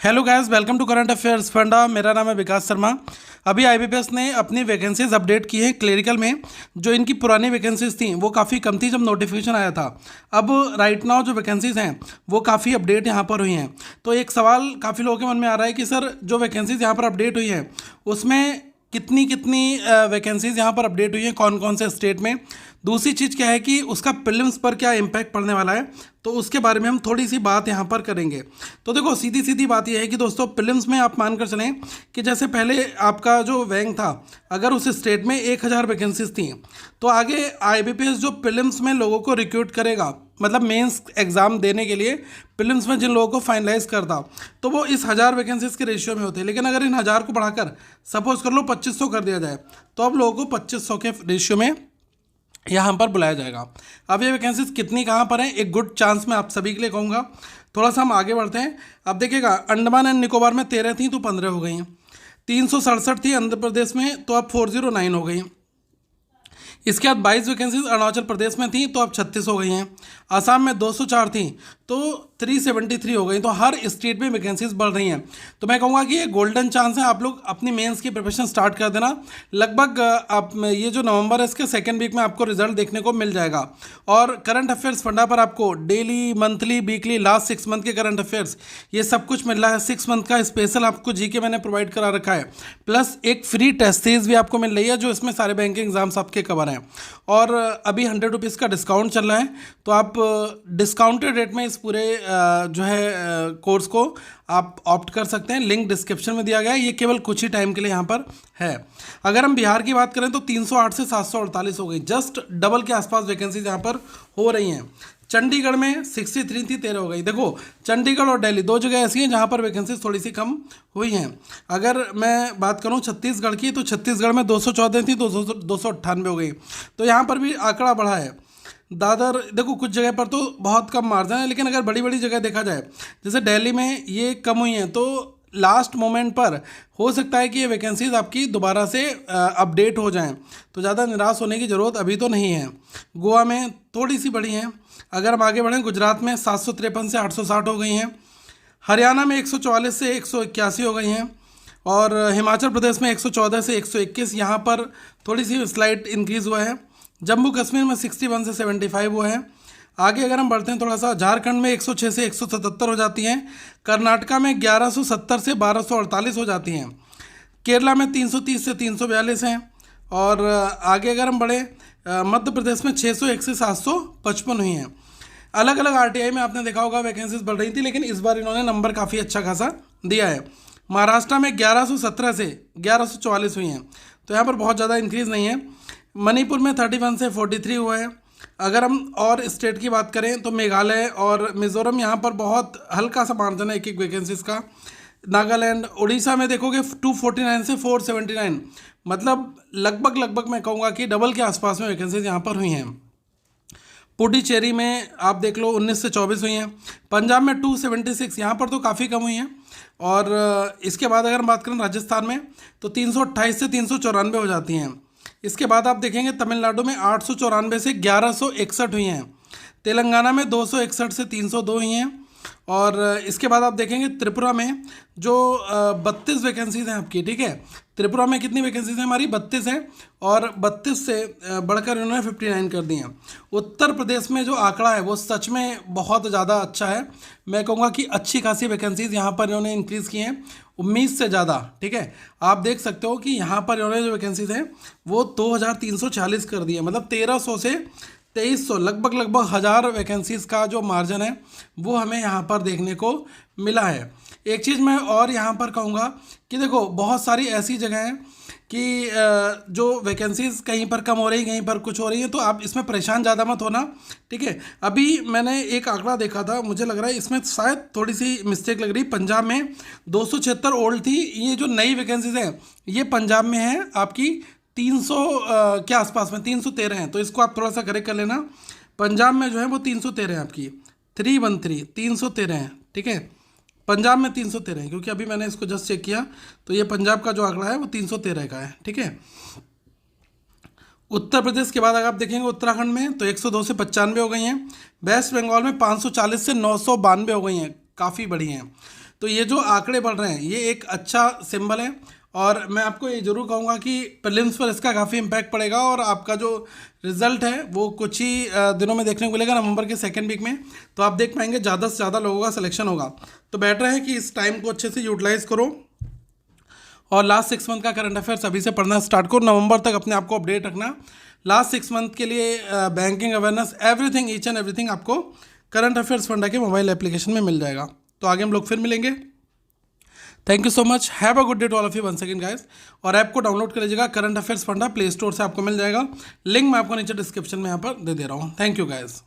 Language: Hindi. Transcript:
Hello guys, welcome to current affairs funda. मेरा नाम है विकास शर्मा। अभी आईबीपीएस ने अपनी वैकेंसीज अपडेट की हैं क्लरिकल में। जो इनकी पुरानी वैकेंसीज थी वो काफ़ी कम थी जब नोटिफिकेशन आया था। अब राइट नाउ जो वैकेंसीज हैं वो काफ़ी अपडेट यहाँ पर हुई हैं। तो एक सवाल काफ़ी लोगों के मन में आ रहा है कि सर जो वैकेंसीज यहाँ पर अपडेट हुई हैं उसमें कितनी कितनी वैकेंसीज यहाँ पर अपडेट हुई हैं, कौन कौन से स्टेट में। दूसरी चीज़ क्या है कि उसका प्रीलिम्स पर क्या इम्पैक्ट पड़ने वाला है, तो उसके बारे में हम थोड़ी सी बात यहाँ पर करेंगे। तो देखो, सीधी सीधी बात यह है कि दोस्तों प्रीलिम्स में आप मानकर चलें कि जैसे पहले आपका जो रैंक था, अगर उस स्टेट में 1000 वैकेंसीज थी, तो आगे आईबीपीएस जो प्रीलिम्स में लोगों को रिक्रूट करेगा, मतलब मेंस एग्ज़ाम देने के लिए प्रीलिम्स में जिन लोगों को फाइनलाइज करता, तो वो इस 1000 वैकेंसीज के रेशियो में होते हैं। लेकिन अगर इन 1000 को बढ़ाकर सपोज कर लो 2500 कर दिया जाए, तो अब लोगों को 2500 के रेशियो में यहाँ पर बुलाया जाएगा। अब ये वैकेंसीज कितनी कहाँ पर हैं, एक गुड चांस मैं आप सभी के लिए कहूँगा। थोड़ा सा हम आगे बढ़ते हैं। अब देखिएगा, अंडमान एंड निकोबार में 13 थी तो 15 हो गई हैं। 367 थी आंध्र प्रदेश में, तो अब 409 हो गई हैं। इसके बाद 22 वैकेंसीज अरुणाचल प्रदेश में थी तो अब 36 हो गई हैं। आसाम में 204 थी तो 373 हो गई। तो हर स्टेट में वैकेंसीज बढ़ रही हैं। तो मैं कहूँगा कि ये गोल्डन चांस है, आप लोग अपनी मेंस की प्रिपरेशन स्टार्ट कर देना। लगभग आप ये जो नवंबर है इसके सेकेंड वीक में आपको रिजल्ट देखने को मिल जाएगा। और करंट अफेयर्स फंडा पर आपको daily, monthly, weekly, last 6 month के करंट अफेयर्स ये सब कुछ मिल रहा है। 6 मंथ का स्पेशल आपको जीके मैंने प्रोवाइड करा रखा है, प्लस एक फ्री टेस्ट सीरीज भी आपको मिल रही है जो इसमें सारे बैंकिंग एग्जाम्स आपके कवर हैं। और अभी 100 रुपीज़ का डिस्काउंट चल रहा है, तो आप डिस्काउंटेड रेट में इस पूरे जो है कोर्स को आप ऑप्ट कर सकते हैं। लिंक डिस्क्रिप्शन में दिया गया है। ये केवल कुछ ही टाइम के लिए यहाँ पर है। अगर हम बिहार की बात करें तो 308 से 748 हो गई, जस्ट डबल के आसपास वैकेंसीज यहाँ पर हो रही हैं। चंडीगढ़ में 63 थी, 13 हो गई। देखो, चंडीगढ़ और दिल्ली दो जगह ऐसी हैं जहाँ पर वैकेंसीज थोड़ी सी कम हुई हैं। अगर मैं बात करूँ छत्तीसगढ़ की, तो छत्तीसगढ़ में 214 थी, 298 हो गई। तो यहाँ पर भी आंकड़ा बढ़ा है। दादर, देखो कुछ जगह पर तो बहुत कम मार्जिन है, लेकिन अगर बड़ी बड़ी जगह देखा जाए, जैसे दिल्ली में ये कम हुई हैं, तो लास्ट मोमेंट पर हो सकता है कि ये वैकेंसीज आपकी दोबारा से अपडेट हो जाएं। तो ज़्यादा निराश होने की ज़रूरत अभी तो नहीं है। गोवा में थोड़ी सी बढ़ी हैं। अगर हम आगे बढ़ें, गुजरात में 753 से 860 हो गई हैं। हरियाणा में 144 से 181 हो गई हैं। और हिमाचल प्रदेश में 114 से 121, यहाँ पर थोड़ी सी स्लाइट इंक्रीज़ हुआ है। जम्मू कश्मीर में 61 से 75 हुआ है। आगे अगर हम बढ़ते हैं थोड़ा सा, झारखंड में 106 से 177 हो जाती हैं। कर्नाटका में 1170 से 1248 हो जाती हैं। केरला में 330 से 342 हैं। और आगे अगर हम बढ़े, मध्य प्रदेश में 601 से 755 हुई हैं। अलग अलग आरटीआई में आपने देखा होगा वैकेंसीज बढ़ रही थी, लेकिन इस बार इन्होंने नंबर काफ़ी अच्छा खासा दिया है। महाराष्ट्र में 1117 से 1144 हुई हैं, तो यहाँ पर बहुत ज़्यादा इंक्रीज़ नहीं है। मणिपुर में 31 से 43 हुआ है। अगर हम और स्टेट की बात करें तो मेघालय और मिज़ोरम, यहाँ पर बहुत हल्का सा मार्जिन है एक एक वैकेंसीज का। नागालैंड, उड़ीसा में देखोगे 249 से 479, मतलब लगभग मैं कहूँगा कि डबल के आसपास में वैकेंसीज यहाँ पर हुई हैं। पुडुचेरी में आप देख लो 19 से 24 हुई हैं। पंजाब में 276, यहाँ पर तो काफ़ी कम हुई हैं। और इसके बाद अगर हम बात करें राजस्थान में, तो 328 से 394 हो जाती हैं। इसके बाद आप देखेंगे तमिलनाडु में 894 से 1161 हुई हैं। तेलंगाना में 261 से 302 हुई हैं। और इसके बाद आप देखेंगे त्रिपुरा में जो 32 वैकेंसीज हैं आपकी, ठीक है। त्रिपुरा में कितनी वैकेंसीज हैं हमारी? 32 हैं। और 32 से बढ़कर इन्होंने 59 कर दी हैं। उत्तर प्रदेश में जो आंकड़ा है वो सच में बहुत ज़्यादा अच्छा है। मैं कहूँगा कि अच्छी खासी वैकेंसीज यहाँ पर इन्होंने इंक्रीज़ की हैं, उम्मीद से ज़्यादा, ठीक है। आप देख सकते हो कि यहाँ पर इन्होंने जो वैकेंसीज हैं वो 2340 कर दी है, मतलब 1300 से 2300, लगभग 1000 वैकेंसीज़ का जो मार्जिन है वो हमें यहाँ पर देखने को मिला है। एक चीज़ मैं और यहाँ पर कहूँगा कि देखो, बहुत सारी ऐसी जगह हैं कि जो वैकेंसीज़ कहीं पर कम हो रही, कहीं पर कुछ हो रही है, तो आप इसमें परेशान ज़्यादा मत होना, ठीक है। अभी मैंने एक आंकड़ा देखा था, मुझे लग रहा है इसमें शायद थोड़ी सी मिस्टेक लग रही। पंजाब में 276 ओल्ड थी। ये जो नई वैकेंसीज़ हैं ये पंजाब में है आपकी 300 के आसपास में, 313 हैं। तो इसको आप थोड़ा सा करेक्ट कर लेना। पंजाब में जो है वो 313 है आपकी, 313 313 है, ठीक है। पंजाब में 313 है, क्योंकि अभी मैंने इसको जस्ट चेक किया, तो ये पंजाब का जो आंकड़ा है वो 313 का है, ठीक है। उत्तर प्रदेश के बाद अगर आप देखेंगे उत्तराखंड में, तो 102 से 95 हो गई हैं। वेस्ट बंगाल में 540 से 992 हो गई हैं, काफ़ी बड़ी हैं। तो ये जो आंकड़े बढ़ रहे हैं ये एक अच्छा सिंबल है, और मैं आपको ये जरूर कहूँगा कि प्रीलिम्स पर इसका काफ़ी इम्पैक्ट पड़ेगा, और आपका जो रिजल्ट है वो कुछ ही दिनों में देखने को मिलेगा, नवंबर के सेकेंड वीक में। तो आप देख पाएंगे ज़्यादा से ज़्यादा लोगों का सिलेक्शन होगा। तो बेटर है कि इस टाइम को अच्छे से यूटिलाइज़ करो, और लास्ट 6 मंथ का करंट अफेयर्स अभी से पढ़ना स्टार्ट करो। नवंबर तक अपने आप को अपडेट रखना। लास्ट 6 मंथ के लिए banking awareness everything, each and everything आपको करंट अफेयर्स फंडा के मोबाइल एप्लीकेशन में मिल जाएगा। तो आगे हम लोग फिर मिलेंगे। Thank you so much, have a good day to all of you once again guys. और ऐप को डाउनलोड कर लीजिएगा, current affairs funda play store से आपको मिल जाएगा। लिंक मैं आपको नीचे डिस्क्रिप्शन में यहाँ पर दे दे रहा हूँ। Thank you guys.